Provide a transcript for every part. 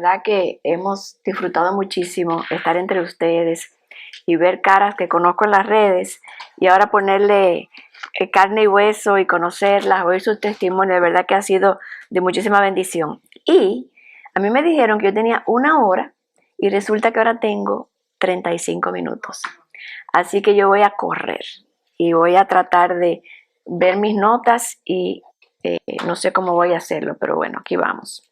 verdad que hemos disfrutado muchísimo estar entre ustedes y ver caras que conozco en las redes y ahora ponerle carne y hueso y conocerlas, oír sus testimonios, de verdad que ha sido de muchísima bendición. Y a mí me dijeron que yo tenía 1 hora y resulta que ahora tengo 35 minutos. Así que yo voy a correr y voy a tratar de ver mis notas y no sé cómo voy a hacerlo, pero bueno, aquí vamos.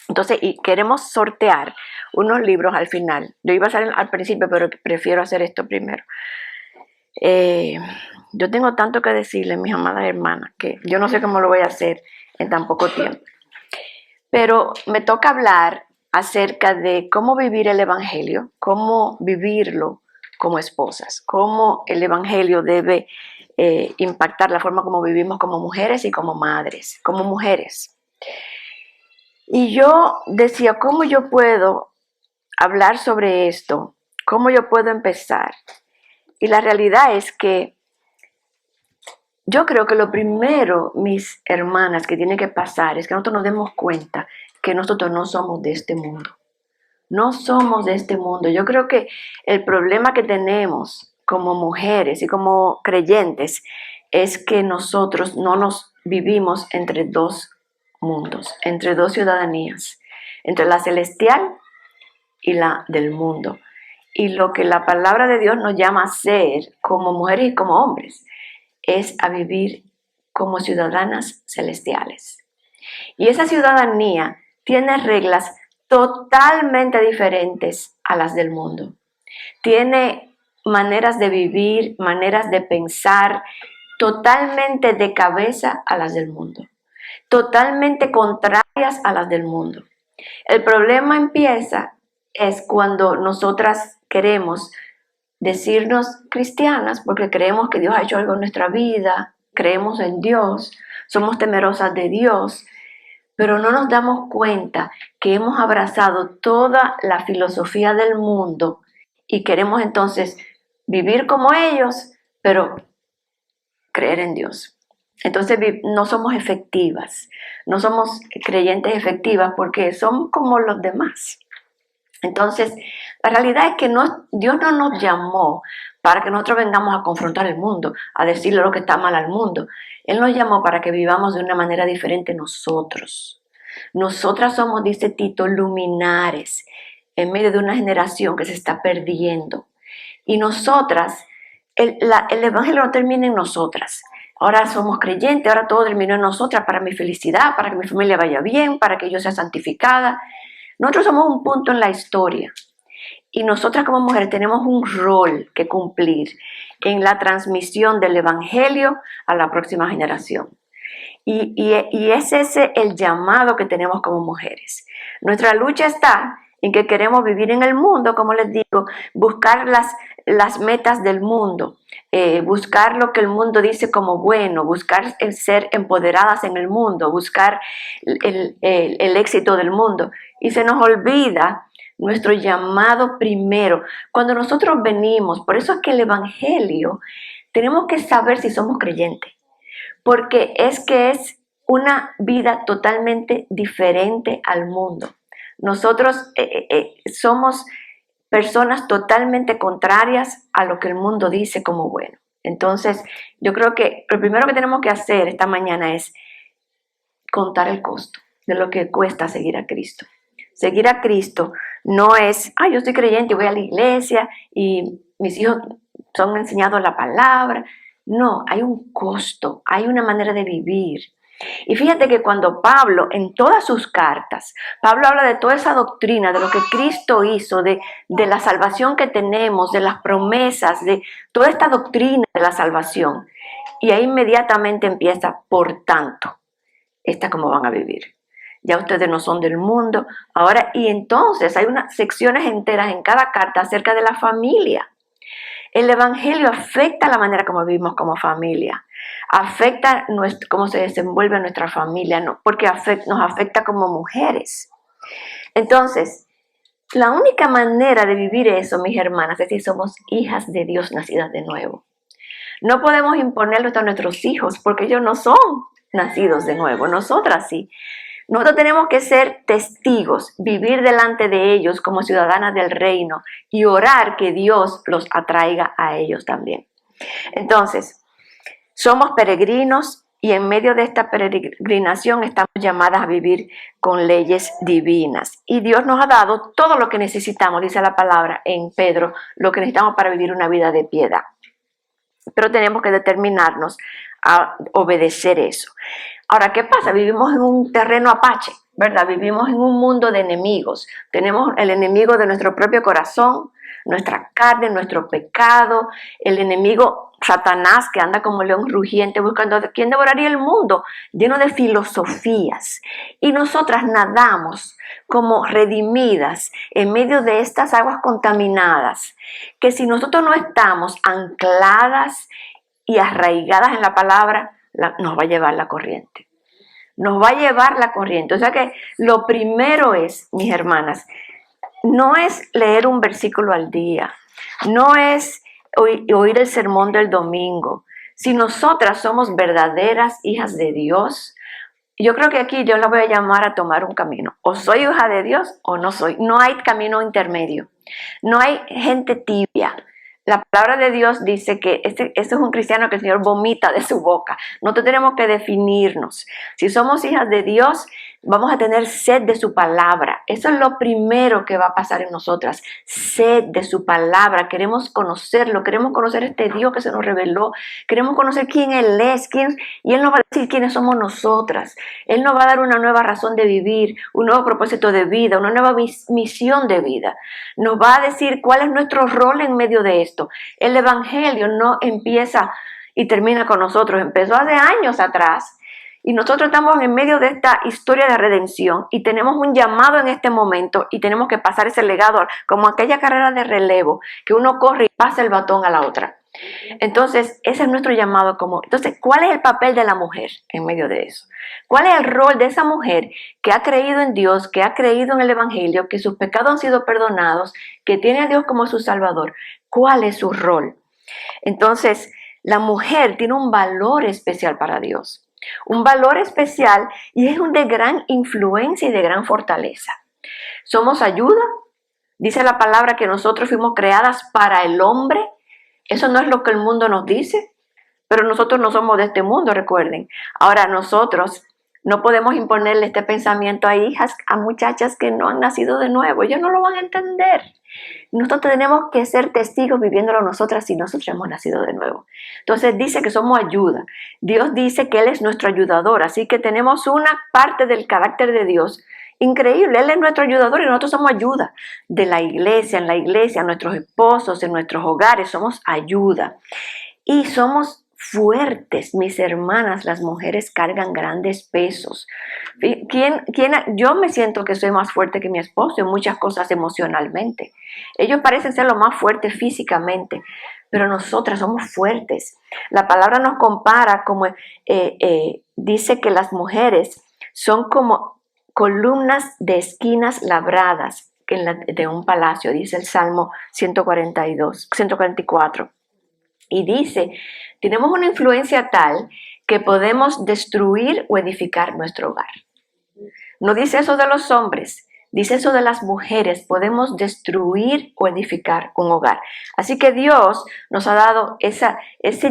Entonces, y queremos sortear unos libros al final. Yo iba a hacer al principio, pero prefiero hacer esto primero. Yo tengo tanto que decirles, mis amadas hermanas, que yo no sé cómo lo voy a hacer en tan poco tiempo. Pero me toca hablar acerca de cómo vivir el Evangelio, cómo vivirlo como esposas, cómo el Evangelio debe impactar la forma como vivimos como mujeres y como madres, como mujeres. Y yo decía, ¿cómo yo puedo hablar sobre esto? ¿Cómo yo puedo empezar? Y la realidad es que yo creo que lo primero, mis hermanas, que tiene que pasar es que nosotros nos demos cuenta que nosotros no somos de este mundo. No somos de este mundo. Yo creo que el problema que tenemos como mujeres y como creyentes es que nosotros no nos vivimos entre dos mundos, entre dos ciudadanías, entre la celestial y la del mundo. Y lo que la palabra de Dios nos llama a ser como mujeres y como hombres es a vivir como ciudadanas celestiales. Y esa ciudadanía tiene reglas totalmente diferentes a las del mundo. Tiene maneras de vivir, maneras de pensar totalmente de cabeza a las del mundo, totalmente contrarias a las del mundo. El problema empieza es cuando nosotras queremos decirnos cristianas porque creemos que Dios ha hecho algo en nuestra vida, creemos en Dios, somos temerosas de Dios, pero no nos damos cuenta que hemos abrazado toda la filosofía del mundo y queremos entonces vivir como ellos, pero creer en Dios. Entonces no somos efectivas, no somos creyentes efectivas porque somos como los demás. Entonces, la realidad es que Dios no nos llamó para que nosotros vengamos a confrontar el mundo, a decirle lo que está mal al mundo. Él nos llamó para que vivamos de una manera diferente nosotros. Nosotras somos, dice Tito, luminares en medio de una generación que se está perdiendo. Y nosotras, el Evangelio no termina en nosotras. Ahora somos creyentes, ahora todo terminó en nosotras para mi felicidad, para que mi familia vaya bien, para que yo sea santificada. Nosotros somos un punto en la historia y nosotras como mujeres tenemos un rol que cumplir en la transmisión del Evangelio a la próxima generación. Y es ese el llamado que tenemos como mujeres. Nuestra lucha está en que queremos vivir en el mundo, como les digo, buscar las metas del mundo, buscar lo que el mundo dice como bueno, buscar el ser empoderadas en el mundo, buscar el éxito del mundo. Y se nos olvida nuestro llamado primero. Cuando nosotros venimos, por eso es que el Evangelio, tenemos que saber si somos creyentes, porque es que es una vida totalmente diferente al mundo. Nosotros somos personas totalmente contrarias a lo que el mundo dice como bueno. Entonces, yo creo que lo primero que tenemos que hacer esta mañana es contar el costo de lo que cuesta seguir a Cristo. Seguir a Cristo no es, yo soy creyente y voy a la iglesia y mis hijos son enseñados la palabra. No, hay un costo, hay una manera de vivir. Y fíjate que cuando Pablo, en todas sus cartas, Pablo habla de toda esa doctrina, de lo que Cristo hizo, de la salvación que tenemos, de las promesas, de toda esta doctrina de la salvación. Y ahí inmediatamente empieza, por tanto, esta cómo van a vivir. Ya ustedes no son del mundo. Ahora, y entonces hay unas secciones enteras en cada carta acerca de la familia. El Evangelio afecta la manera como vivimos como familia, afecta cómo se desenvuelve nuestra familia, ¿no? Porque nos afecta como mujeres. Entonces, la única manera de vivir eso, mis hermanas, es si somos hijas de Dios nacidas de nuevo. No podemos imponerlo a nuestros hijos porque ellos no son nacidos de nuevo, nosotras sí. Nosotros tenemos que ser testigos, vivir delante de ellos como ciudadanas del reino y orar que Dios los atraiga a ellos también. Entonces, somos peregrinos y en medio de esta peregrinación estamos llamadas a vivir con leyes divinas. Y Dios nos ha dado todo lo que necesitamos, dice la palabra en Pedro, lo que necesitamos para vivir una vida de piedad. Pero tenemos que determinarnos a obedecer eso. Ahora, ¿qué pasa? Vivimos en un terreno apache, ¿verdad? Vivimos en un mundo de enemigos. Tenemos el enemigo de nuestro propio corazón, nuestra carne, nuestro pecado, el enemigo Satanás que anda como león rugiente buscando a quién devoraría el mundo, lleno de filosofías. Y nosotras nadamos como redimidas en medio de estas aguas contaminadas, que si nosotros no estamos ancladas y arraigadas en la palabra, nos va a llevar la corriente. Nos va a llevar la corriente. O sea que lo primero es, mis hermanas, no es leer un versículo al día, no es oír el sermón del domingo. Si nosotras somos verdaderas hijas de Dios, yo creo que aquí yo la voy a llamar a tomar un camino. O soy hija de Dios o no soy. No hay camino intermedio. No hay gente tibia. La palabra de Dios dice que este es un cristiano que el Señor vomita de su boca. Nosotros tenemos que definirnos. Si somos hijas de Dios, vamos a tener sed de su palabra. Eso es lo primero que va a pasar en nosotras. Sed de su palabra. Queremos conocerlo. Queremos conocer este Dios que se nos reveló. Queremos conocer quién Él es. Y Él nos va a decir quiénes somos nosotras. Él nos va a dar una nueva razón de vivir, un nuevo propósito de vida, una nueva misión de vida. Nos va a decir cuál es nuestro rol en medio de esto. El evangelio no empieza y termina con nosotros, empezó hace años atrás y nosotros estamos en medio de esta historia de redención y tenemos un llamado en este momento y tenemos que pasar ese legado como aquella carrera de relevo que uno corre y pasa el batón a la otra. Entonces, ese es nuestro llamado Entonces, ¿cuál es el papel de la mujer en medio de eso? ¿Cuál es el rol de esa mujer que ha creído en Dios, que ha creído en el evangelio, que sus pecados han sido perdonados, que tiene a Dios como su salvador? ¿Cuál es su rol? Entonces, la mujer tiene un valor especial para Dios. Un valor especial y es de gran influencia y de gran fortaleza. ¿Somos ayuda? Dice la palabra que nosotros fuimos creadas para el hombre. Eso no es lo que el mundo nos dice, pero nosotros no somos de este mundo, recuerden. Ahora nosotros no podemos imponerle este pensamiento a hijas, a muchachas que no han nacido de nuevo. Ellos no lo van a entender. Nosotros tenemos que ser testigos viviéndolo nosotras si nosotros hemos nacido de nuevo. Entonces dice que somos ayuda. Dios dice que Él es nuestro ayudador, así que tenemos una parte del carácter de Dios increíble. Él es nuestro ayudador y nosotros somos ayuda de la iglesia, en la iglesia, a nuestros esposos, en nuestros hogares, somos ayuda. Y somos fuertes, mis hermanas, las mujeres cargan grandes pesos. Yo me siento que soy más fuerte que mi esposo en muchas cosas emocionalmente. Ellos parecen ser lo más fuertes físicamente, pero nosotras somos fuertes. La palabra nos compara como, dice que las mujeres son como columnas de esquinas labradas de un palacio, dice el Salmo 144. Y dice, tenemos una influencia tal que podemos destruir o edificar nuestro hogar. No dice eso de los hombres, dice eso de las mujeres. Podemos destruir o edificar un hogar. Así que Dios nos ha dado ese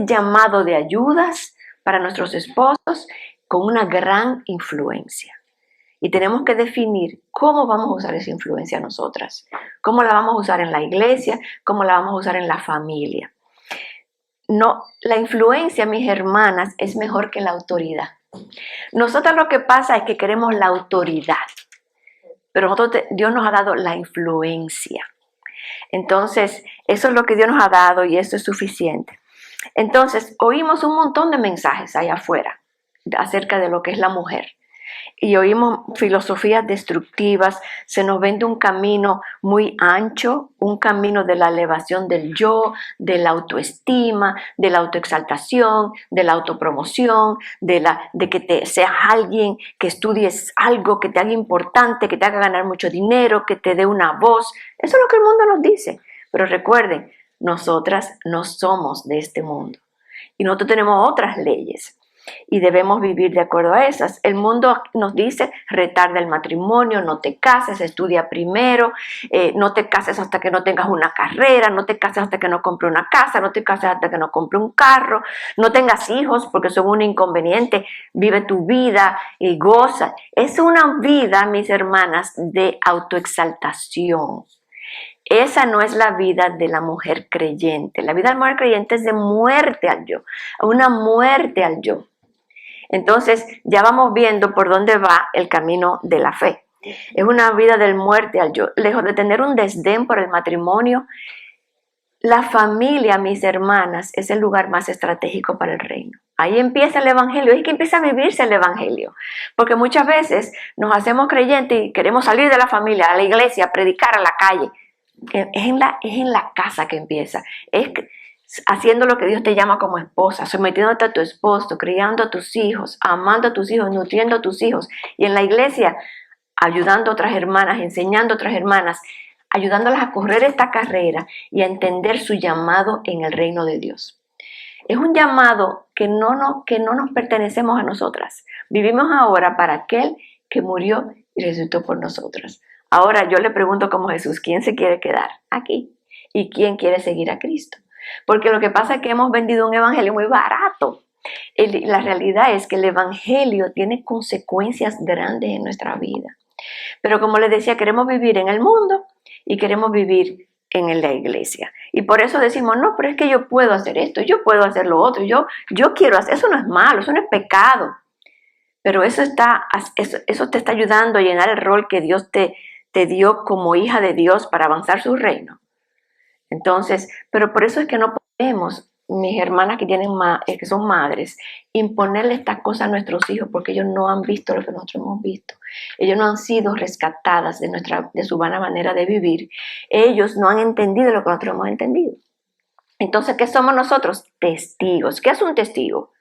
llamado de ayudas para nuestros esposos con una gran influencia. Y tenemos que definir cómo vamos a usar esa influencia nosotras. Cómo la vamos a usar en la iglesia, cómo la vamos a usar en la familia. No, la influencia, mis hermanas, es mejor que la autoridad. Nosotros lo que pasa es que queremos la autoridad, pero Dios nos ha dado la influencia. Entonces, eso es lo que Dios nos ha dado y eso es suficiente. Entonces, oímos un montón de mensajes allá afuera acerca de lo que es la mujer. Y oímos filosofías destructivas, se nos vende un camino muy ancho, un camino de la elevación del yo, de la autoestima, de la autoexaltación, de la autopromoción, de que seas alguien, que estudies algo, que te haga importante, que te haga ganar mucho dinero, que te dé una voz. Eso es lo que el mundo nos dice. Pero recuerden, nosotras no somos de este mundo y nosotros tenemos otras leyes. y debemos vivir de acuerdo a esas. El mundo nos dice, retarda el matrimonio, no te cases, estudia primero, no te cases hasta que no tengas una carrera, no te cases hasta que no compre una casa, no te cases hasta que no compre un carro, no tengas hijos porque son un inconveniente, vive tu vida y goza. Es una vida, mis hermanas, de autoexaltación. Esa no es la vida de la mujer creyente. La vida de la mujer creyente es de muerte al yo, una muerte al yo. Entonces ya vamos viendo por dónde va el camino de la fe. Es una vida del muerte al yo. Lejos de tener un desdén por el matrimonio, la familia, mis hermanas, es el lugar más estratégico para el reino. Ahí empieza el evangelio, es que empieza a vivirse el evangelio. Porque muchas veces nos hacemos creyentes y queremos salir de la familia, a la iglesia, a predicar a la calle. Es en la casa que empieza. Es haciendo lo que Dios te llama como esposa, sometiéndote a tu esposo, criando a tus hijos, amando a tus hijos, nutriendo a tus hijos. Y en la iglesia, ayudando a otras hermanas, enseñando a otras hermanas, ayudándolas a correr esta carrera y a entender su llamado en el reino de Dios. Es un llamado que no nos pertenecemos a nosotras. Vivimos ahora para aquel que murió y resucitó por nosotras. Ahora yo le pregunto como Jesús, ¿quién se quiere quedar aquí? ¿Y quién quiere seguir a Cristo? Porque lo que pasa es que hemos vendido un evangelio muy barato. La realidad es que el evangelio tiene consecuencias grandes en nuestra vida. Pero como les decía, queremos vivir en el mundo y queremos vivir en la iglesia. Y por eso decimos, no, pero es que yo puedo hacer esto, yo puedo hacer lo otro, yo quiero hacer, eso no es malo, eso no es pecado. Pero eso te está ayudando a llenar el rol que Dios te dio como hija de Dios para avanzar su reino. Entonces, pero por eso es que no podemos, mis hermanas que son madres, imponerle estas cosas a nuestros hijos porque ellos no han visto lo que nosotros hemos visto. Ellos no han sido rescatadas de su vana manera de vivir. Ellos no han entendido lo que nosotros hemos entendido. Entonces, ¿qué somos nosotros? Testigos. ¿Qué es un testigo?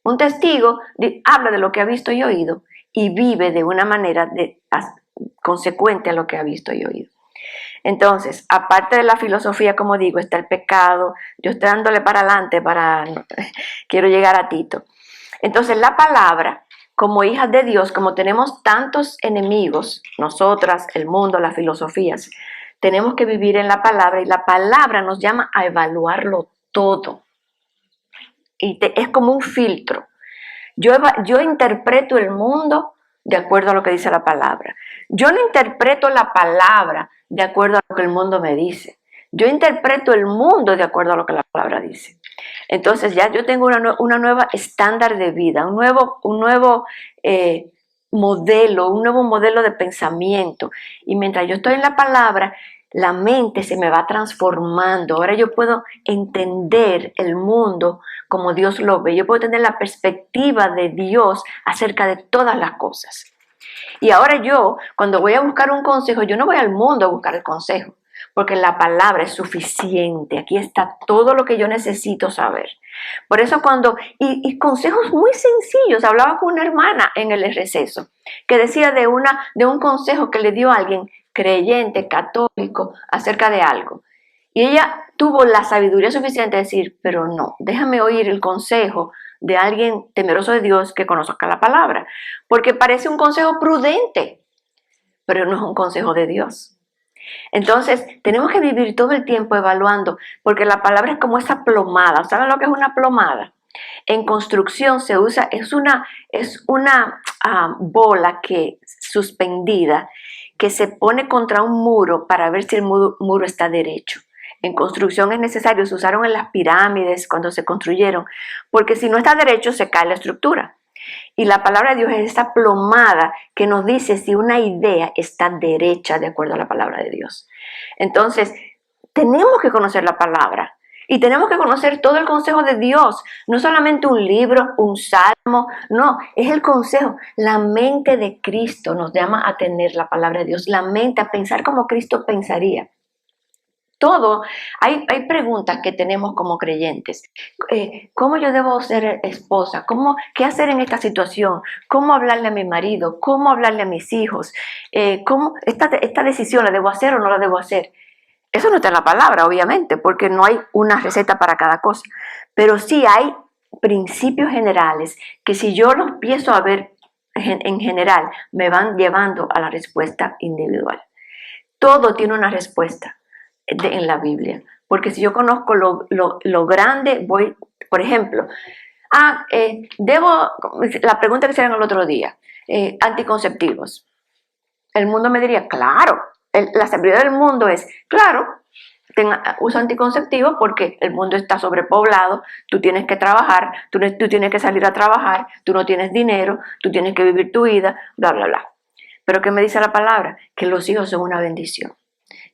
Un testigo habla de lo que ha visto y oído y vive de una manera consecuente a lo que ha visto y oído. Entonces, aparte de la filosofía, como digo, está el pecado. Yo estoy dándole para adelante quiero llegar a Tito. Entonces, la palabra, como hijas de Dios, como tenemos tantos enemigos, nosotras, el mundo, las filosofías, tenemos que vivir en la palabra y la palabra nos llama a evaluarlo todo. Y es como un filtro. Yo interpreto el mundo de acuerdo a lo que dice la palabra. Yo no interpreto la palabra de acuerdo a lo que el mundo me dice. Yo interpreto el mundo de acuerdo a lo que la palabra dice. Entonces ya yo tengo una nueva estándar de vida, un nuevo modelo de pensamiento. Y mientras yo estoy en la palabra, la mente se me va transformando. Ahora yo puedo entender el mundo como Dios lo ve. Yo puedo tener la perspectiva de Dios acerca de todas las cosas. Y ahora yo, cuando voy a buscar un consejo, yo no voy al mundo a buscar el consejo, porque la palabra es suficiente. Aquí está todo lo que yo necesito saber. Por eso y consejos muy sencillos. Hablaba con una hermana en el receso que decía de un consejo que le dio a alguien creyente, católico, acerca de algo. Y ella tuvo la sabiduría suficiente de decir, pero no, déjame oír el consejo de alguien temeroso de Dios que conozca la palabra. Porque parece un consejo prudente, pero no es un consejo de Dios. Entonces, tenemos que vivir todo el tiempo evaluando, porque la palabra es como esa plomada. ¿Saben lo que es una plomada? En construcción se usa, es una bola suspendida que se pone contra un muro para ver si el muro está derecho. En construcción es necesario, se usaron en las pirámides cuando se construyeron, porque si no está derecho se cae la estructura. Y la palabra de Dios es esa plomada que nos dice si una idea está derecha de acuerdo a la palabra de Dios. Entonces, tenemos que conocer la palabra y tenemos que conocer todo el consejo de Dios. No solamente un libro, un salmo, no, es el consejo. La mente de Cristo nos llama a tener la palabra de Dios, la mente a pensar como Cristo pensaría. Todo, hay preguntas que tenemos como creyentes. ¿Cómo yo debo ser esposa? ¿Qué hacer en esta situación? ¿Cómo hablarle a mi marido? ¿Cómo hablarle a mis hijos? ¿Esta decisión la debo hacer o no la debo hacer? Eso no está en la palabra, obviamente, porque no hay una receta para cada cosa. Pero sí hay principios generales que si yo los empiezo a ver en general, me van llevando a la respuesta individual. Todo tiene una respuesta en la Biblia, porque si yo conozco lo grande, voy, por ejemplo, la pregunta que hicieron el otro día, anticonceptivos. El mundo me diría, claro, la sabiduría del mundo es, claro, usa anticonceptivos porque el mundo está sobrepoblado, tú tienes que trabajar, tú tienes que salir a trabajar, tú no tienes dinero, tú tienes que vivir tu vida, bla, bla, bla. Pero ¿qué me dice la palabra? Que los hijos son una bendición,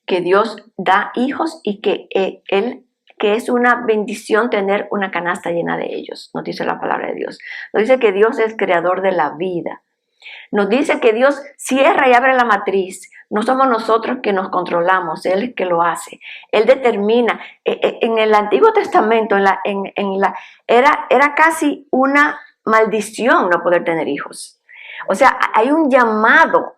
que Dios da hijos y que es una bendición tener una canasta llena de ellos, nos dice la palabra de Dios. Nos dice que Dios es creador de la vida. Nos dice que Dios cierra y abre la matriz. No somos nosotros que nos controlamos, Él es que lo hace. Él determina. En el Antiguo Testamento era casi una maldición no poder tener hijos. O sea, hay un llamado.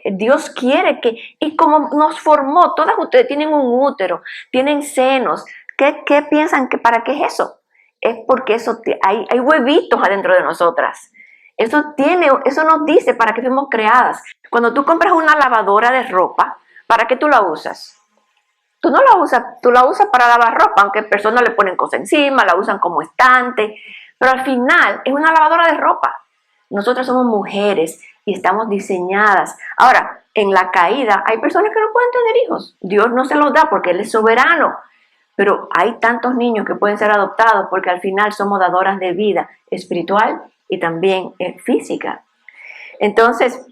Dios quiere que, y como nos formó, todas ustedes tienen un útero, tienen senos. ¿Qué piensan que para qué es eso? Es porque hay huevitos adentro de nosotras. Eso nos dice para qué fuimos creadas. Cuando tú compras una lavadora de ropa, ¿para qué tú la usas? Tú no la usas, tú la usas para lavar ropa, aunque personas le ponen cosas encima, la usan como estante, pero al final es una lavadora de ropa. Nosotras somos mujeres y estamos diseñadas. Ahora, en la caída hay personas que no pueden tener hijos. Dios no se los da porque Él es soberano. Pero hay tantos niños que pueden ser adoptados porque al final somos dadoras de vida espiritual y también física. Entonces,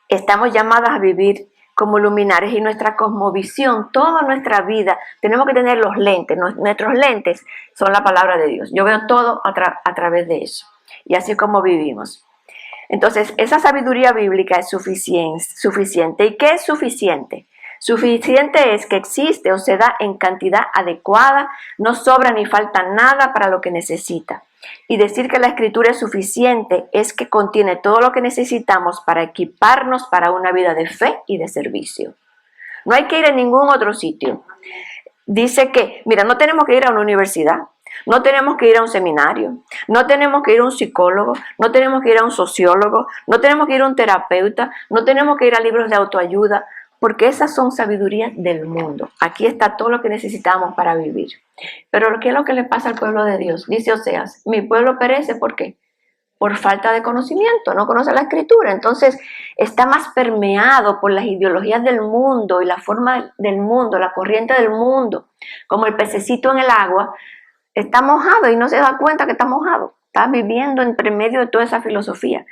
estamos llamadas a vivir como luminares y nuestra cosmovisión, toda nuestra vida, tenemos que tener los lentes. Nuestros lentes son la palabra de Dios. Yo veo todo a través de eso. Y así es como vivimos. Entonces, esa sabiduría bíblica es suficiente. ¿Y qué es suficiente? Suficiente es que existe o se da en cantidad adecuada, no sobra ni falta nada para lo que necesita. Y decir que la Escritura es suficiente es que contiene todo lo que necesitamos para equiparnos para una vida de fe y de servicio. No hay que ir a ningún otro sitio. Dice que, mira, no tenemos que ir a una universidad, no tenemos que ir a un seminario, no tenemos que ir a un psicólogo, no tenemos que ir a un sociólogo, no tenemos que ir a un terapeuta, no tenemos que ir a libros de autoayuda, porque esas son sabidurías del mundo. Aquí está todo lo que necesitamos para vivir. Pero ¿qué es lo que le pasa al pueblo de Dios? Dice Oseas, mi pueblo perece, ¿por qué? Por falta de conocimiento, no conoce la Escritura. Entonces está más permeado por las ideologías del mundo y la forma del mundo, la corriente del mundo. Como el pececito en el agua, está mojado y no se da cuenta que está mojado. Está viviendo entre medio de toda esa filosofía.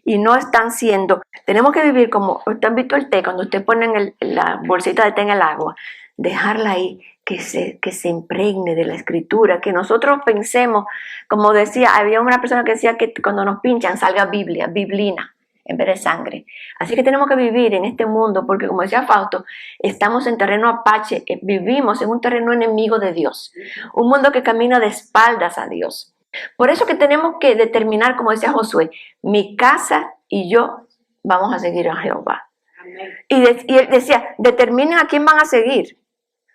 Y no están siendo, tenemos que vivir como, usted ha visto el té, cuando usted pone la bolsita de té en el agua, dejarla ahí, que se impregne de la Escritura, que nosotros pensemos, como decía, había una persona que decía que cuando nos pinchan salga biblina, en vez de sangre. Así que tenemos que vivir en este mundo, porque como decía Fausto, estamos en terreno apache, vivimos en un terreno enemigo de Dios, un mundo que camina de espaldas a Dios. Por eso que tenemos que determinar, como decía Josué, mi casa y yo vamos a seguir a Jehová. Y él decía, determinen a quién van a seguir.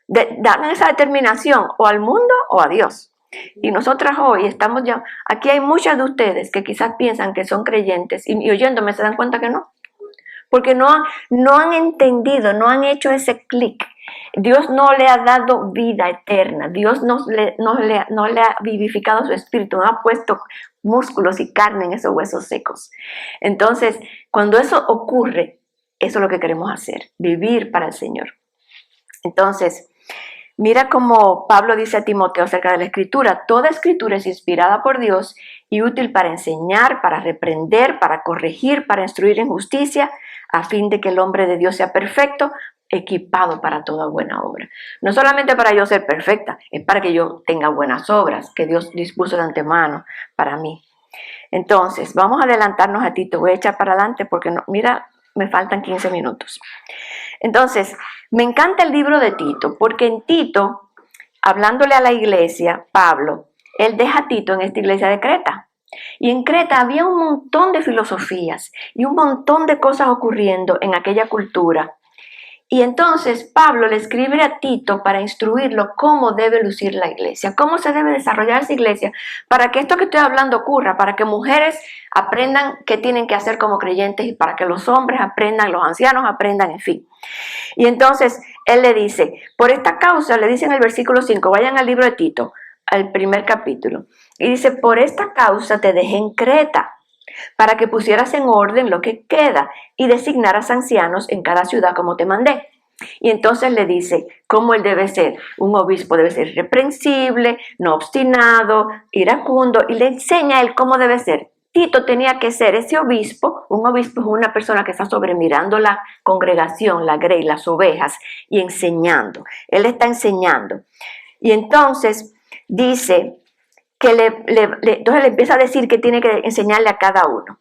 Darle esa determinación o al mundo o a Dios. Y nosotras hoy estamos ya, aquí hay muchas de ustedes que quizás piensan que son creyentes y oyéndome se dan cuenta que no. Porque no han entendido, no han hecho ese clic. Dios no le ha dado vida eterna. Dios no le ha vivificado su espíritu, no ha puesto músculos y carne en esos huesos secos. Entonces, cuando eso ocurre, eso es lo que queremos hacer, vivir para el Señor. Entonces, mira cómo Pablo dice a Timoteo acerca de la Escritura. Toda Escritura es inspirada por Dios y útil para enseñar, para reprender, para corregir, para instruir en justicia, a fin de que el hombre de Dios sea perfecto, equipado para toda buena obra. No solamente para yo ser perfecta, es para que yo tenga buenas obras que Dios dispuso de antemano para mí. Entonces, vamos a adelantarnos a Tito. Voy a echar para adelante porque, mira, me faltan 15 minutos. Entonces, me encanta el libro de Tito, porque en Tito, hablándole a la iglesia, Pablo, él deja a Tito en esta iglesia de Creta. Y en Creta había un montón de filosofías y un montón de cosas ocurriendo en aquella cultura. Y entonces Pablo le escribe a Tito para instruirlo cómo debe lucir la iglesia, cómo se debe desarrollar esa iglesia para que esto que estoy hablando ocurra, para que mujeres aprendan qué tienen que hacer como creyentes y para que los hombres aprendan, los ancianos aprendan, en fin. Y entonces él le dice, por esta causa, le dice en el versículo 5, vayan al libro de Tito, al primer capítulo, y dice, por esta causa te dejé en Creta, para que pusieras en orden lo que queda y designaras ancianos en cada ciudad como te mandé. Y entonces le dice cómo él debe ser. Un obispo debe ser irreprensible, no obstinado, iracundo, y le enseña a él cómo debe ser. Tito tenía que ser ese obispo. Un obispo es una persona que está sobremirando la congregación, la grey, las ovejas, y enseñando. Él está enseñando. Y entonces dice que entonces le empieza a decir que tiene que enseñarle a cada uno.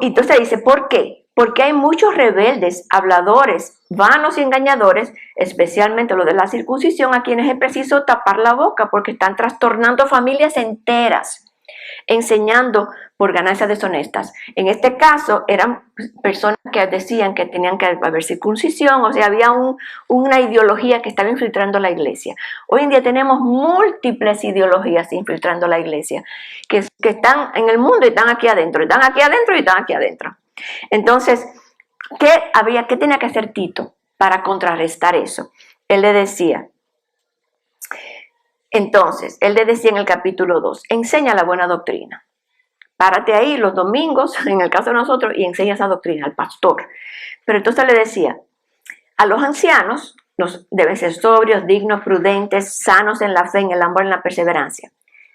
Y entonces dice, ¿por qué? Porque hay muchos rebeldes, habladores, vanos y engañadores, especialmente los de la circuncisión, a quienes es preciso tapar la boca porque están trastornando familias enteras, enseñando por ganancias deshonestas. En este caso eran personas que decían que tenían que haber circuncisión, o sea, había una ideología que estaba infiltrando la iglesia. Hoy en día tenemos múltiples ideologías infiltrando la iglesia, que están en el mundo y están aquí adentro, están aquí adentro y están aquí adentro. Entonces, ¿qué tenía que hacer Tito para contrarrestar eso? Él le decía en el capítulo 2, enseña la buena doctrina. Párate ahí los domingos, en el caso de nosotros, y enseña esa doctrina al pastor. Pero entonces le decía, a los ancianos deben ser sobrios, dignos, prudentes, sanos en la fe, en el amor, en la perseverancia.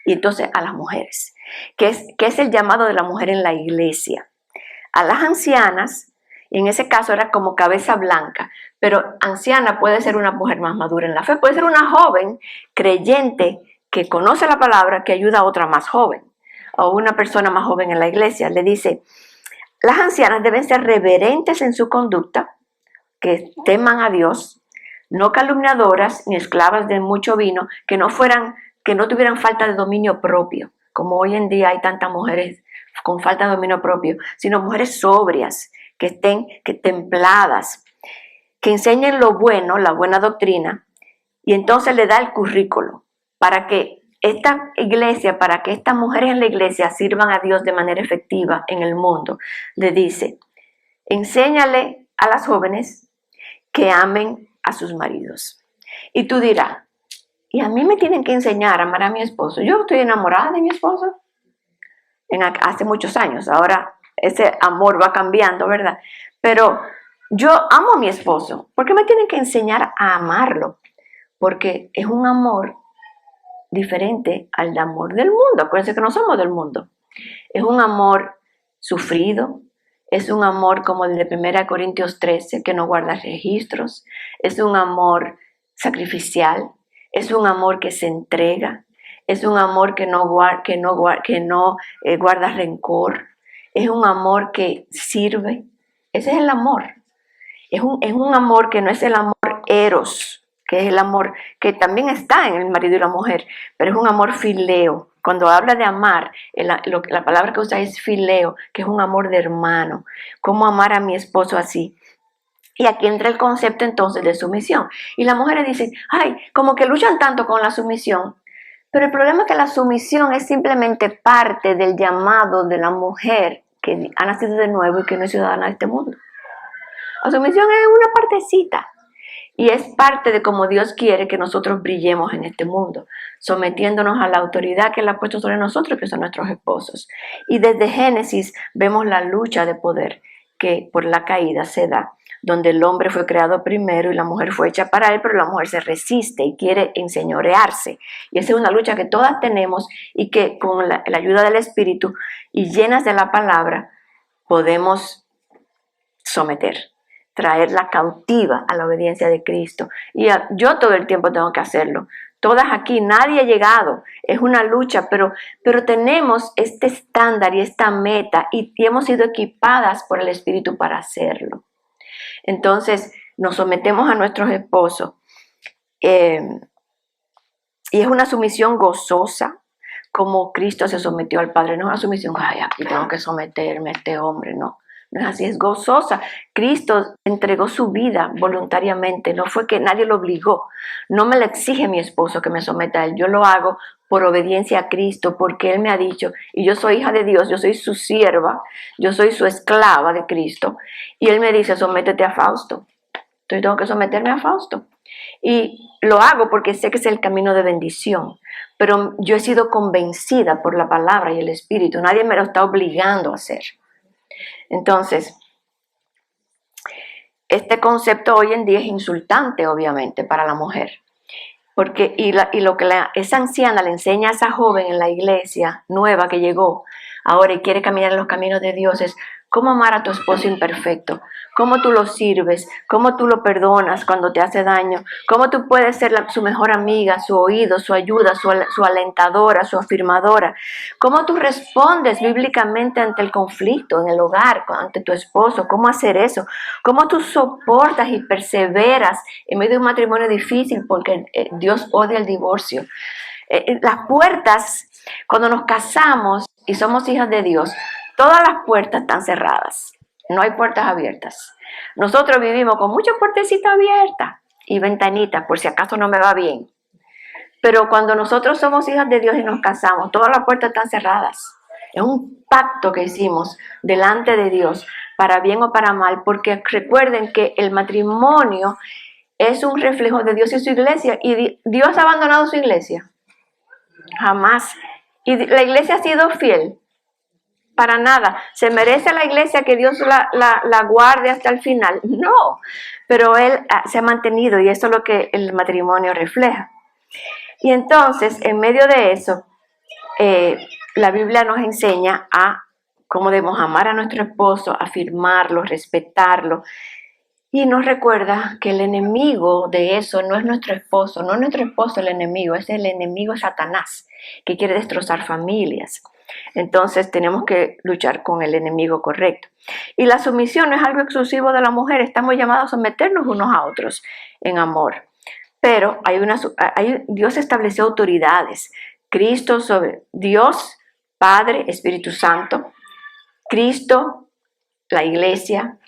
Y entonces a las mujeres, que es el llamado de la mujer en la iglesia. A las ancianas, y en ese caso era como cabeza blanca, pero anciana puede ser una mujer más madura en la fe, puede ser una joven creyente que conoce la palabra, que ayuda a otra más joven, o una persona más joven en la iglesia. Le dice, las ancianas deben ser reverentes en su conducta, que teman a Dios, no calumniadoras ni esclavas de mucho vino, que no tuvieran falta de dominio propio, como hoy en día hay tantas mujeres con falta de dominio propio, sino mujeres sobrias, que templadas, que enseñen lo bueno, la buena doctrina, y entonces le da el currículo para que esta iglesia, para que estas mujeres en la iglesia sirvan a Dios de manera efectiva en el mundo. Le dice, enséñale a las jóvenes que amen a sus maridos. Y tú dirás, ¿y a mí me tienen que enseñar a amar a mi esposo? Yo estoy enamorada de mi esposo hace muchos años. Ahora ese amor va cambiando, ¿verdad? Pero yo amo a mi esposo. ¿Por qué me tienen que enseñar a amarlo? Porque es un amor diferente al amor del mundo. Acuérdense que no somos del mundo. Es un amor sufrido, es un amor como el de 1 Corintios 13, que no guarda registros, es un amor sacrificial, es un amor que se entrega, es un amor que no guarda rencor, es un amor que sirve. Ese es el amor. Es un amor que no es el amor eros, que es el amor que también está en el marido y la mujer, pero es un amor fileo. Cuando habla de amar, la palabra que usa es fileo, que es un amor de hermano. ¿Cómo amar a mi esposo así? Y aquí entra el concepto entonces de sumisión. Y las mujeres dicen, ay, como que luchan tanto con la sumisión. Pero el problema es que la sumisión es simplemente parte del llamado de la mujer que ha nacido de nuevo y que no es ciudadana de este mundo. La sumisión es una partecita. Y es parte de cómo Dios quiere que nosotros brillemos en este mundo, sometiéndonos a la autoridad que Él ha puesto sobre nosotros, que son nuestros esposos. Y desde Génesis vemos la lucha de poder que por la caída se da, donde el hombre fue creado primero y la mujer fue hecha para él, pero la mujer se resiste y quiere enseñorearse. Y esa es una lucha que todas tenemos y que con la ayuda del Espíritu y llenas de la palabra podemos someter. Traerla cautiva a la obediencia de Cristo. Y yo todo el tiempo tengo que hacerlo. Todas aquí, nadie ha llegado. Es una lucha, pero tenemos este estándar y esta meta y hemos sido equipadas por el Espíritu para hacerlo. Entonces, nos sometemos a nuestros esposos. Y es una sumisión gozosa, como Cristo se sometió al Padre. No es una sumisión, ay, aquí tengo que someterme a este hombre, no. No es así, es gozosa. Cristo entregó su vida voluntariamente, no fue que nadie lo obligó. No me lo exige mi esposo que me someta a él, yo lo hago por obediencia a Cristo, porque Él me ha dicho, y yo soy hija de Dios, yo soy su sierva, yo soy su esclava de Cristo, y Él me dice, sométete a Fausto. Entonces tengo que someterme a Fausto. Y lo hago porque sé que es el camino de bendición, pero yo he sido convencida por la palabra y el Espíritu, nadie me lo está obligando a hacer. Entonces, este concepto hoy en día es insultante, obviamente, para la mujer. Porque, lo que esa anciana le enseña a esa joven en la iglesia nueva que llegó ahora y quiere caminar en los caminos de Dios es cómo amar a tu esposo imperfecto, cómo tú lo sirves, cómo tú lo perdonas cuando te hace daño, cómo tú puedes ser su mejor amiga, su oído, su ayuda, su alentadora, su afirmadora, cómo tú respondes bíblicamente ante el conflicto en el hogar, ante tu esposo, cómo hacer eso, cómo tú soportas y perseveras en medio de un matrimonio difícil porque Dios odia el divorcio. Las puertas, cuando nos casamos y somos hijas de Dios, todas las puertas están cerradas, no hay puertas abiertas. Nosotros vivimos con muchas puertecitas abiertas y ventanitas, por si acaso no me va bien. Pero cuando nosotros somos hijas de Dios y nos casamos, todas las puertas están cerradas. Es un pacto que hicimos delante de Dios, para bien o para mal, porque recuerden que el matrimonio es un reflejo de Dios y su iglesia, y Dios ha abandonado su iglesia. Jamás. Y la iglesia ha sido fiel. Para nada. ¿Se merece la iglesia que Dios la guarde hasta el final? No. Pero Él se ha mantenido y eso es lo que el matrimonio refleja. Y entonces, en medio de eso, la Biblia nos enseña a cómo debemos amar a nuestro esposo, afirmarlo, respetarlo. Y nos recuerda que el enemigo de eso no es nuestro esposo, no es nuestro esposo el enemigo, es el enemigo Satanás, que quiere destrozar familias. Entonces tenemos que luchar con el enemigo correcto. Y la sumisión no es algo exclusivo de la mujer, estamos llamados a someternos unos a otros en amor. Pero Dios estableció autoridades. Cristo sobre Dios, Padre, Espíritu Santo, Cristo, la iglesia,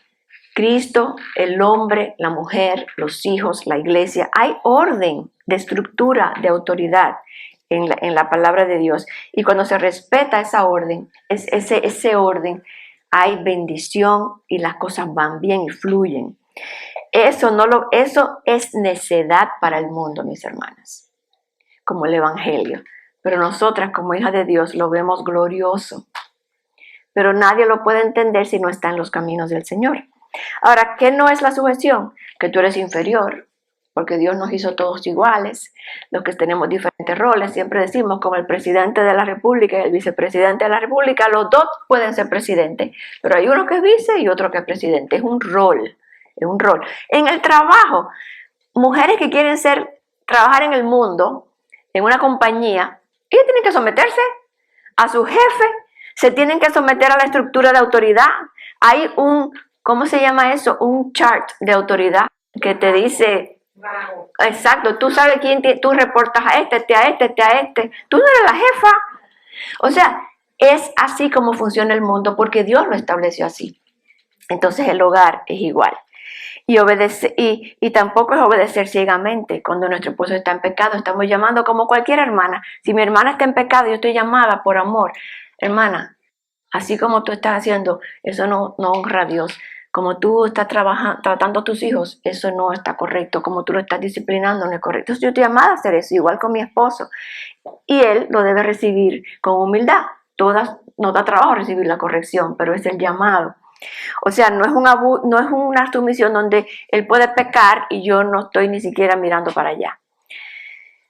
Cristo, el hombre, la mujer, los hijos, la iglesia. Hay orden de estructura, de autoridad en la palabra de Dios. Y cuando se respeta esa orden, ese orden, hay bendición y las cosas van bien y fluyen. Eso es necedad para el mundo, mis hermanas, como el evangelio. Pero nosotras, como hijas de Dios, lo vemos glorioso. Pero nadie lo puede entender si no está en los caminos del Señor. Ahora, ¿qué no es la sujeción? Que tú eres inferior, porque Dios nos hizo todos iguales, los que tenemos diferentes roles. Siempre decimos, como el presidente de la República y el vicepresidente de la República, los dos pueden ser presidentes, pero hay uno que es vice y otro que es presidente. Es un rol, es un rol. En el trabajo, mujeres que quieren trabajar en el mundo, en una compañía, ellas tienen que someterse a su jefe, se tienen que someter a la estructura de autoridad. Hay ¿cómo se llama eso? Un chart de autoridad que te dice, exacto, tú sabes quién tú reportas a este. Tú no eres la jefa. O sea, es así como funciona el mundo porque Dios lo estableció así. Entonces el hogar es igual. Y tampoco es obedecer ciegamente. Cuando nuestro esposo está en pecado, estamos llamando como cualquier hermana. Si mi hermana está en pecado, yo estoy llamada por amor. Hermana, así como tú estás haciendo, eso no honra a Dios. Como tú estás tratando a tus hijos, eso no está correcto. Como tú lo estás disciplinando, no es correcto. Entonces yo estoy llamada a hacer eso, igual con mi esposo. Y él lo debe recibir con humildad. No da trabajo recibir la corrección, pero es el llamado. O sea, no es una sumisión donde él puede pecar y yo no estoy ni siquiera mirando para allá.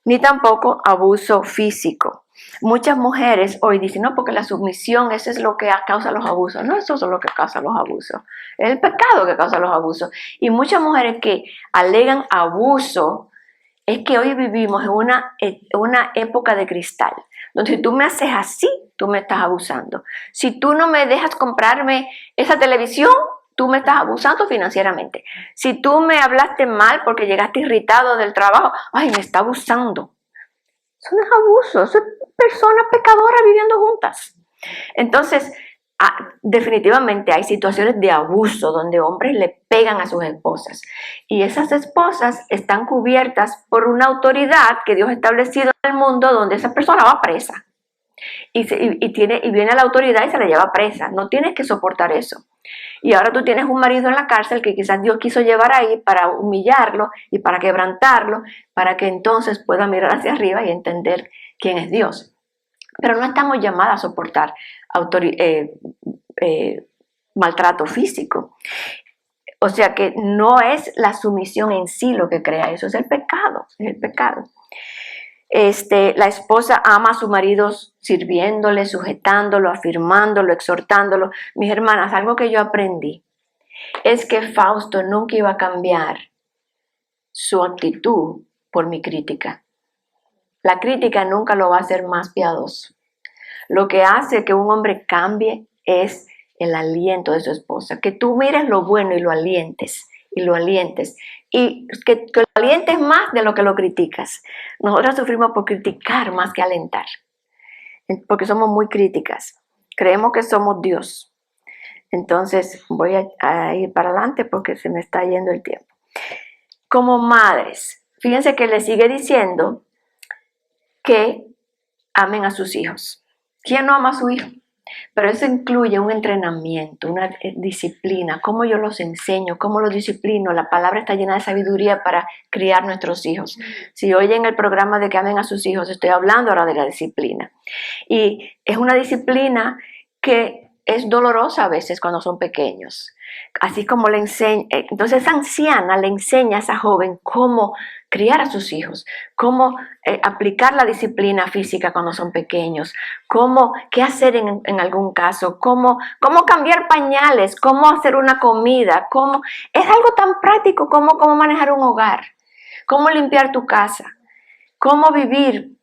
Ni tampoco abuso físico. Muchas mujeres hoy dicen, no, porque la sumisión, eso es lo que causa los abusos. No, eso es lo que causa los abusos. Es el pecado que causa los abusos. Y muchas mujeres que alegan abuso, es que hoy vivimos en una época de cristal, donde si tú me haces así, tú me estás abusando. Si tú no me dejas comprarme esa televisión, tú me estás abusando financieramente. Si tú me hablaste mal porque llegaste irritado del trabajo, ay, me está abusando. Eso no es abuso, eso es personas pecadoras viviendo juntas. Entonces, definitivamente hay situaciones de abuso donde hombres le pegan a sus esposas y esas esposas están cubiertas por una autoridad que Dios ha establecido en el mundo donde esa persona va presa y viene la autoridad y se la lleva presa. No tienes que soportar eso. Y ahora tú tienes un marido en la cárcel que quizás Dios quiso llevar ahí para humillarlo y para quebrantarlo, para que entonces pueda mirar hacia arriba y entender quién es Dios. Pero no estamos llamadas a soportar maltrato físico. O sea que no es la sumisión en sí lo que crea eso, es el pecado, es el pecado. La esposa ama a su marido sirviéndole, sujetándolo, afirmándolo, exhortándolo. Mis hermanas, algo que yo aprendí es que Fausto nunca iba a cambiar su actitud por mi crítica. La crítica nunca lo va a hacer más piadoso. Lo que hace que un hombre cambie es el aliento de su esposa. Que tú mires lo bueno y lo alientes. Y que lo alientes más de lo que lo criticas. Nosotras sufrimos por criticar más que alentar. Porque somos muy críticas. Creemos que somos Dios. Entonces voy a ir para adelante porque se me está yendo el tiempo. Como madres, fíjense que le sigue diciendo que amen a sus hijos. ¿Quién no ama a su hijo? Pero eso incluye un entrenamiento, una disciplina, cómo yo los enseño, cómo los disciplino. La palabra está llena de sabiduría para criar nuestros hijos. Si oyen el programa de que amen a sus hijos, estoy hablando ahora de la disciplina. Y es una disciplina que es dolorosa a veces cuando son pequeños. Así como le enseña, entonces esa anciana le enseña a esa joven cómo criar a sus hijos, cómo aplicar la disciplina física cuando son pequeños, qué hacer en algún caso, cómo cambiar pañales, cómo hacer una comida, es algo tan práctico como cómo manejar un hogar, cómo limpiar tu casa, cómo vivir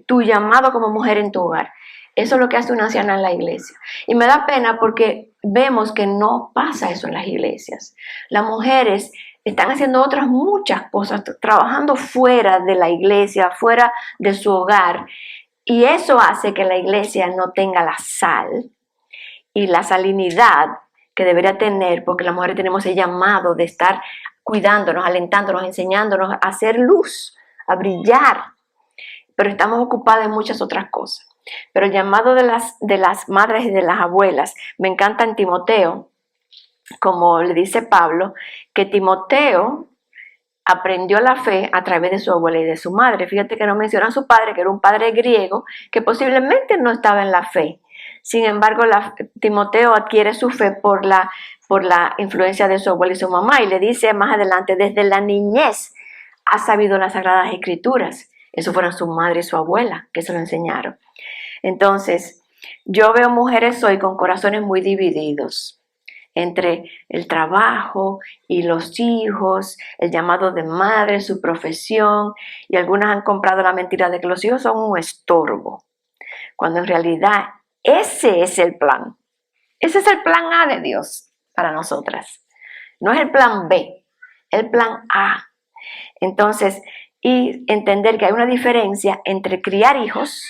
tu llamado como mujer en tu hogar. Eso es lo que hace una anciana en la iglesia. Y me da pena porque vemos que no pasa eso en las iglesias. Las mujeres están haciendo otras muchas cosas, trabajando fuera de la iglesia, fuera de su hogar. Y eso hace que la iglesia no tenga la sal y la salinidad que debería tener, porque las mujeres tenemos el llamado de estar cuidándonos, alentándonos, enseñándonos a hacer luz, a brillar. Pero estamos ocupadas en muchas otras cosas. Pero el llamado de las madres y de las abuelas, me encanta en Timoteo, como le dice Pablo, que Timoteo aprendió la fe a través de su abuela y de su madre. Fíjate que no menciona a su padre, que era un padre griego, que posiblemente no estaba en la fe. Sin embargo, Timoteo adquiere su fe por la influencia de su abuela y su mamá, y le dice más adelante, desde la niñez ha sabido las Sagradas Escrituras. Eso fueron su madre y su abuela que se lo enseñaron. Entonces, yo veo mujeres hoy con corazones muy divididos entre el trabajo y los hijos, el llamado de madre, su profesión, y algunas han comprado la mentira de que los hijos son un estorbo, cuando en realidad ese es el plan. Ese es el plan A de Dios para nosotras. No es el plan B, el plan A. Entonces, y entender que hay una diferencia entre criar hijos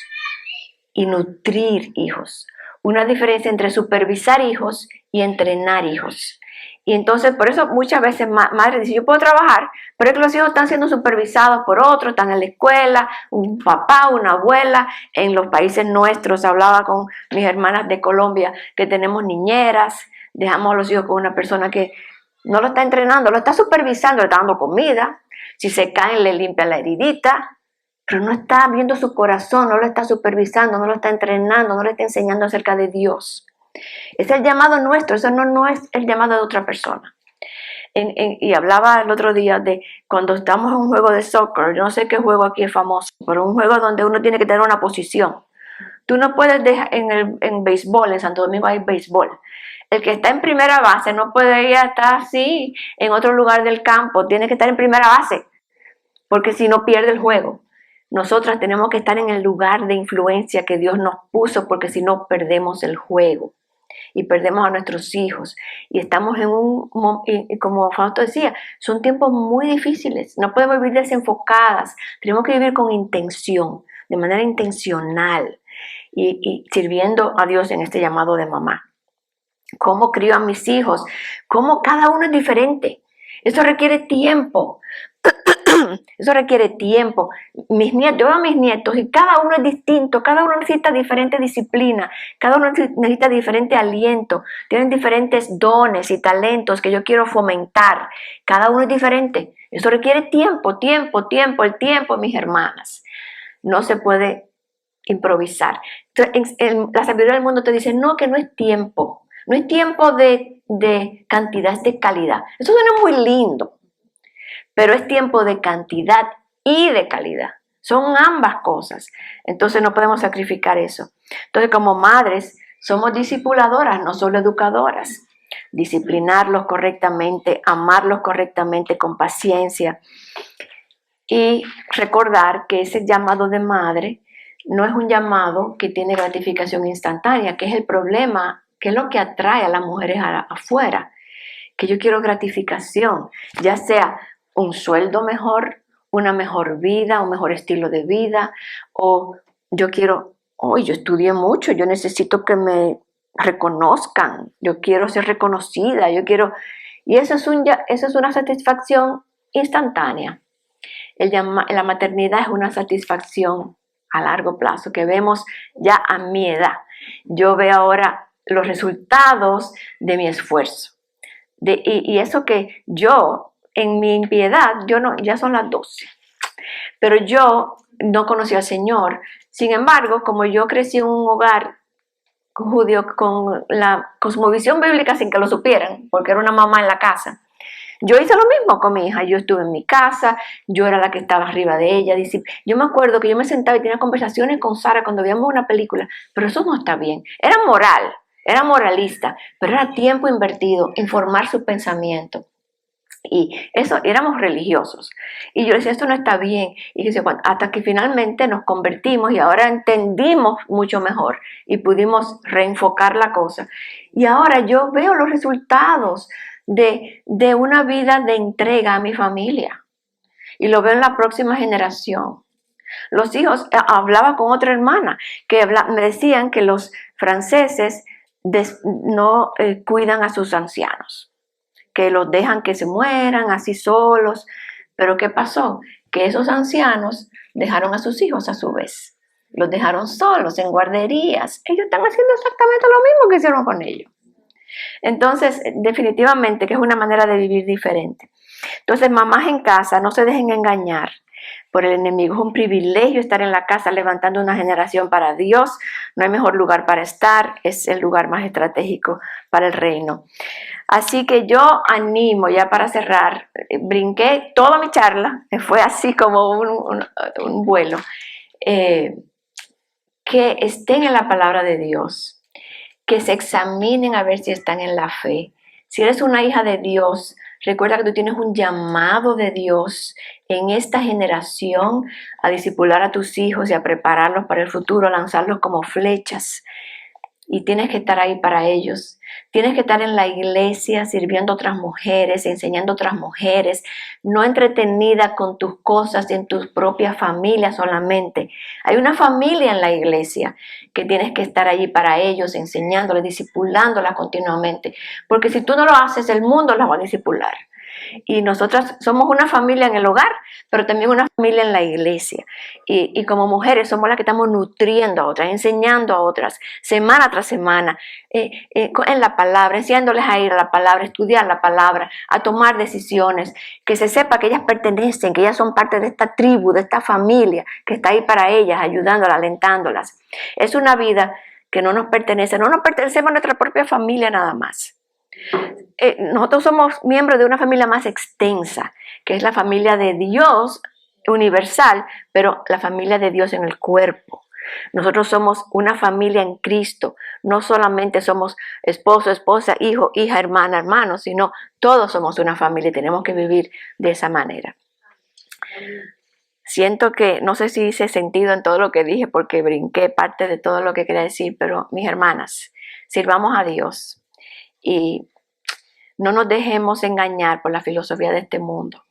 y nutrir hijos. Una diferencia entre supervisar hijos y entrenar hijos. Y entonces, por eso muchas veces madres dicen, yo puedo trabajar, pero es que los hijos están siendo supervisados por otros, están en la escuela, un papá, una abuela. En los países nuestros, hablaba con mis hermanas de Colombia, que tenemos niñeras, dejamos a los hijos con una persona que no lo está entrenando, lo está supervisando, le está dando comida. Si se caen, le limpia la heridita, pero no está viendo su corazón, no lo está supervisando, no lo está entrenando, no le está enseñando acerca de Dios. Es el llamado nuestro, eso no es el llamado de otra persona. Y hablaba el otro día de cuando estamos en un juego de soccer, yo no sé qué juego aquí es famoso, pero un juego donde uno tiene que tener una posición. Tú no puedes dejar en béisbol, en Santo Domingo hay béisbol. El que está en primera base no puede ir a estar así en otro lugar del campo, tiene que estar en primera base, porque si no pierde el juego. Nosotras tenemos que estar en el lugar de influencia que Dios nos puso, porque si no perdemos el juego y perdemos a nuestros hijos. Y estamos como Fausto decía, son tiempos muy difíciles, no podemos vivir desenfocadas, tenemos que vivir con intención, de manera intencional. y sirviendo a Dios en este llamado de mamá. Cómo crío a mis hijos, cómo cada uno es diferente. Eso requiere tiempo. Eso requiere tiempo. Mis nietos, yo veo a mis nietos y cada uno es distinto, cada uno necesita diferente disciplina, cada uno necesita diferente aliento, tienen diferentes dones y talentos que yo quiero fomentar. Cada uno es diferente. Eso requiere tiempo, el tiempo, mis hermanas. No se puede improvisar. Entonces, la sabiduría del mundo te dice, no, que no es tiempo. No es tiempo de cantidad, es de calidad. Eso suena muy lindo, pero es tiempo de cantidad y de calidad. Son ambas cosas. Entonces no podemos sacrificar eso. Entonces, como madres, somos discipuladoras, no solo educadoras. Disciplinarlos correctamente, amarlos correctamente, con paciencia. Y recordar que ese llamado de madre no es un llamado que tiene gratificación instantánea, que es el problema, que es lo que atrae a las mujeres afuera. Que yo quiero gratificación, ya sea un sueldo mejor, una mejor vida, un mejor estilo de vida, o yo quiero, yo estudié mucho, yo necesito que me reconozcan, yo quiero ser reconocida, yo quiero, y eso es una satisfacción instantánea. La maternidad es una satisfacción a largo plazo que vemos ya a mi edad. Yo veo ahora los resultados de mi esfuerzo. Y eso que yo, en mi impiedad, ya son las 12, pero yo no conocí al Señor. Sin embargo, como yo crecí en un hogar judío con la cosmovisión bíblica sin que lo supieran, porque era una mamá en la casa, yo hice lo mismo con mi hija. Yo estuve en mi casa, yo era la que estaba arriba de ella. Yo me acuerdo que yo me sentaba y tenía conversaciones con Sara cuando veíamos una película, pero eso no está bien. Era moral, era moralista, pero era tiempo invertido en formar su pensamiento. Y eso, éramos religiosos. Y yo decía, esto no está bien. Y hasta que finalmente nos convertimos y ahora entendimos mucho mejor y pudimos reenfocar la cosa. Y ahora yo veo los resultados de una vida de entrega a mi familia. Y lo veo en la próxima generación. Los hijos, hablaba con otra hermana, que me decían que los franceses no cuidan a sus ancianos, que los dejan que se mueran así solos. Pero ¿qué pasó? Que esos ancianos dejaron a sus hijos a su vez. Los dejaron solos en guarderías. Ellos están haciendo exactamente lo mismo que hicieron con ellos. Entonces, definitivamente que es una manera de vivir diferente. Entonces, mamás en casa, no se dejen engañar por el enemigo. Es un privilegio estar en la casa levantando una generación para Dios. No hay mejor lugar para estar, es el lugar más estratégico para el reino. Así que yo animo, ya para cerrar, brinqué toda mi charla, fue así como un vuelo, que estén en la palabra de Dios, que se examinen a ver si están en la fe. Si eres una hija de Dios, recuerda que tú tienes un llamado de Dios en esta generación a discipular a tus hijos y a prepararlos para el futuro, a lanzarlos como flechas. Y tienes que estar ahí para ellos. Tienes que estar en la iglesia sirviendo a otras mujeres, enseñando a otras mujeres, no entretenida con tus cosas y en tu propia familia solamente. Hay una familia en la iglesia que tienes que estar allí para ellos, enseñándoles, discipulándolas continuamente. Porque si tú no lo haces, el mundo las va a discipular. Y nosotras somos una familia en el hogar, pero también una familia en la iglesia. Y como mujeres somos las que estamos nutriendo a otras, enseñando a otras, semana tras semana, en la palabra, enseñándoles a ir a la palabra, a estudiar la palabra, a tomar decisiones, que se sepa que ellas pertenecen, que ellas son parte de esta tribu, de esta familia, que está ahí para ellas, ayudándolas, alentándolas. Es una vida que no nos pertenecemos a nuestra propia familia nada más. Nosotros somos miembros de una familia más extensa, que es la familia de Dios universal, pero la familia de Dios en el cuerpo. Nosotros somos una familia en Cristo. No solamente somos esposo, esposa, hijo, hija, hermana, hermano, sino todos somos una familia y tenemos que vivir de esa manera. Siento que no sé si hice sentido en todo lo que dije porque brinqué parte de todo lo que quería decir, pero mis hermanas, sirvamos a Dios y no nos dejemos engañar por la filosofía de este mundo.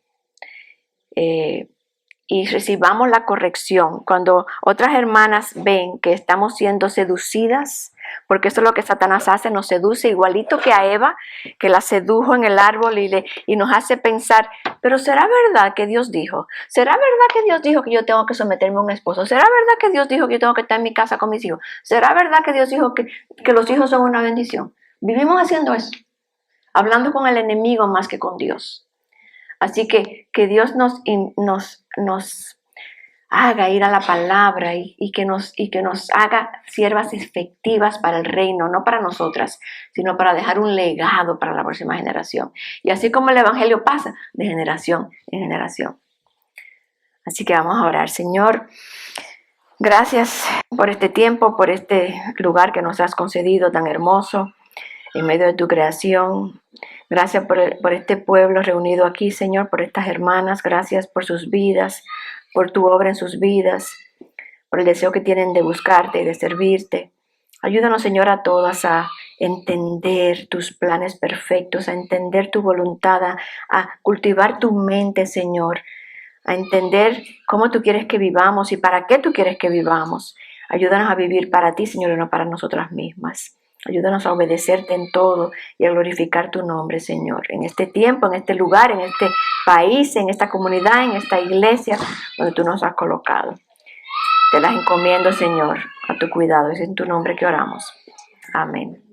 y recibamos la corrección. Cuando otras hermanas ven que estamos siendo seducidas, porque eso es lo que Satanás hace, nos seduce igualito que a Eva, que la sedujo en el árbol y nos hace pensar, pero ¿será verdad que Dios dijo? ¿Será verdad que Dios dijo que yo tengo que someterme a un esposo? ¿Será verdad que Dios dijo que yo tengo que estar en mi casa con mis hijos? ¿Será verdad que Dios dijo que los hijos son una bendición? Vivimos haciendo eso, hablando con el enemigo más que con Dios. Así que Dios nos haga ir a la palabra y que nos haga siervas efectivas para el reino, no para nosotras, sino para dejar un legado para la próxima generación. Y así como el evangelio pasa de generación en generación. Así que vamos a orar. Señor, gracias por este tiempo, por este lugar que nos has concedido tan hermoso en medio de tu creación. Gracias por este pueblo reunido aquí, Señor, por estas hermanas. Gracias por sus vidas, por tu obra en sus vidas, por el deseo que tienen de buscarte y de servirte. Ayúdanos, Señor, a todas a entender tus planes perfectos, a entender tu voluntad, a cultivar tu mente, Señor, a entender cómo tú quieres que vivamos y para qué tú quieres que vivamos. Ayúdanos a vivir para ti, Señor, y no para nosotras mismas. Ayúdanos a obedecerte en todo y a glorificar tu nombre, Señor, en este tiempo, en este lugar, en este país, en esta comunidad, en esta iglesia donde tú nos has colocado. Te las encomiendo, Señor, a tu cuidado. Es en tu nombre que oramos. Amén.